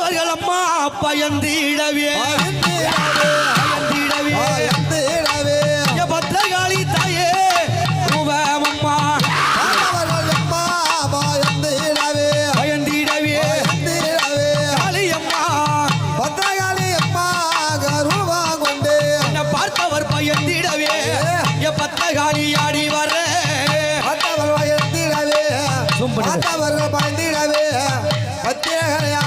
பார்த்தவர்கள் அம்மா பயந்திடவே பத்திரகாளி தாயே ரூபமம்மா பயந்திடவே காளியம்மா பத்திரகாளியம்மா ரூபா கொண்டு என்ன பார்த்தவர் பயந்திடவே பத்திரகாளி ஆடி வர பார்த்தவர்கள் பயந்திடவே பத்திரகாளியா